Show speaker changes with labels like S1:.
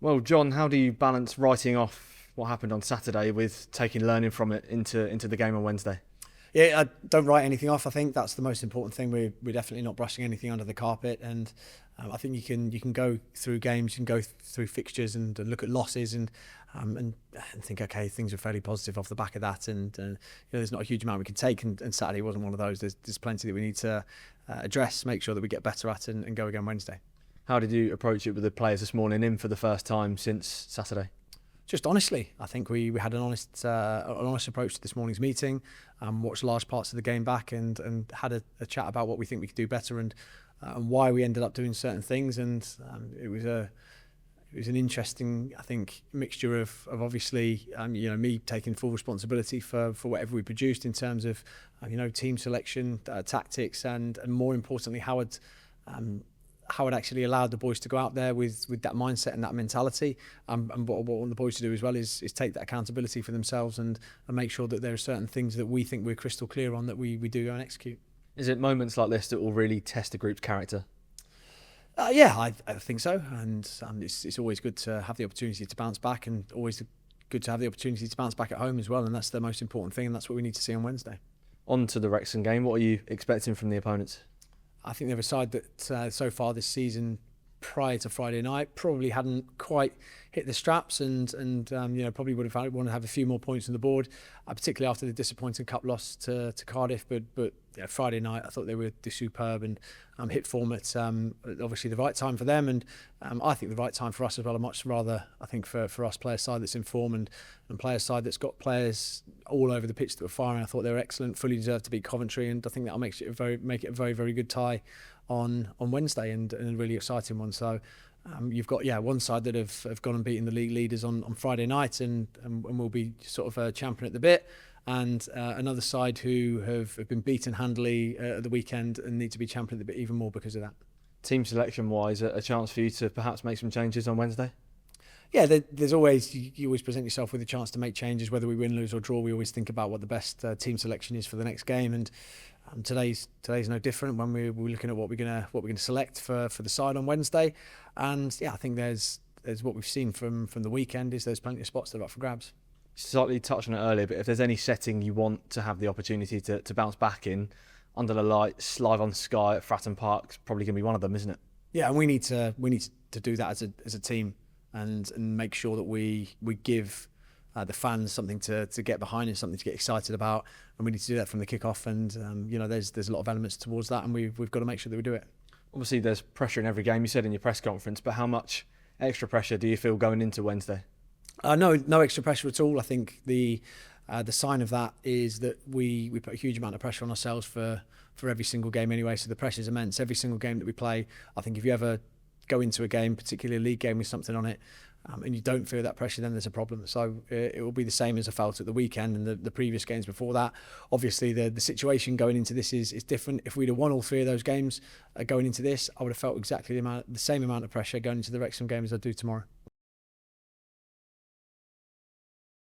S1: Well, John, how do you balance writing off what happened on Saturday with taking learning from it into the game on Wednesday?
S2: Yeah, I don't write anything off. I think that's the most important thing. We're definitely not brushing anything under the carpet, and I think you can go through games, you can go through fixtures and look at losses and think, okay, things are fairly positive off the back of that, and there's not a huge amount we can take, and Saturday wasn't one of those. There's plenty that we need to address, make sure that we get better at, and go again Wednesday.
S1: How did you approach it with the players this morning in for the first time since Saturday?
S2: Just honestly, I think we had an honest approach to this morning's meeting. Watched large parts of the game back and had a chat about what we think we could do better and why we ended up doing certain things. And it was an interesting, I think, mixture of obviously me taking full responsibility for whatever we produced in terms of team selection, tactics, and more importantly how it actually allowed the boys to go out there with that mindset and that mentality, and what I want the boys to do as well is take that accountability for themselves and make sure that there are certain things that we think we're crystal clear on that we do go and execute.
S1: Is it moments like this that will really test the group's character?
S2: Yeah, I think so, and it's always good to have the opportunity to bounce back, and always good to have the opportunity to bounce back at home as well, and that's the most important thing, and that's what we need to see on Wednesday.
S1: On to the Wrexham game. What are you expecting from the opponents?
S2: I think they're a side that so far this season, prior to Friday night, probably hadn't quite hit the straps and probably would have wanted to have a few more points on the board, particularly after the disappointing cup loss to Cardiff. But yeah, Friday night I thought they were superb and hit form at obviously the right time for them, and I think the right time for us as well. Much rather, I think for us, player side that's in form and player side that's got players all over the pitch that were firing. I thought they were excellent, fully deserved to beat Coventry, and I think that'll make it a very, very good tie on Wednesday, and a really exciting one. So you've got one side that have gone and beaten the league leaders on Friday night and will be sort of champing at the bit, and another side who have been beaten handily at the weekend and need to be champing at the bit even more because of that.
S1: Team selection wise, a chance for you to perhaps make some changes on Wednesday?
S2: Yeah, there's always, you always present yourself with a chance to make changes, whether we win, lose or draw. We always think about what the best team selection is for the next game, and today's no different when we're looking at what we're gonna select for the side on Wednesday. And yeah, I think there's what we've seen from the weekend is there's plenty of spots that are up for grabs.
S1: Slightly touched on it earlier, but if there's any setting you want to have the opportunity to bounce back in, under the lights, live on Sky at Fratton Park, is probably going to be one of them, isn't it?
S2: Yeah, and we need to do that as a team and make sure that we give the fans something to get behind and something to get excited about, and we need to do that from the kickoff. And there's a lot of elements towards that, and we've got to make sure that we do it. Obviously,
S1: there's pressure in every game. You said in your press conference, but how much extra pressure do you feel going into Wednesday?
S2: No extra pressure at all. I think the sign of that is that we put a huge amount of pressure on ourselves for every single game anyway. So the pressure is immense. Every single game that we play, I think if you ever go into a game, particularly a league game with something on it, and you don't feel that pressure, then there's a problem. So it will be the same as I felt at the weekend and the previous games before that. Obviously, the situation going into this is different. If we'd have won all three of those games going into this, I would have felt exactly the same amount of pressure going into the Wrexham game as I do tomorrow.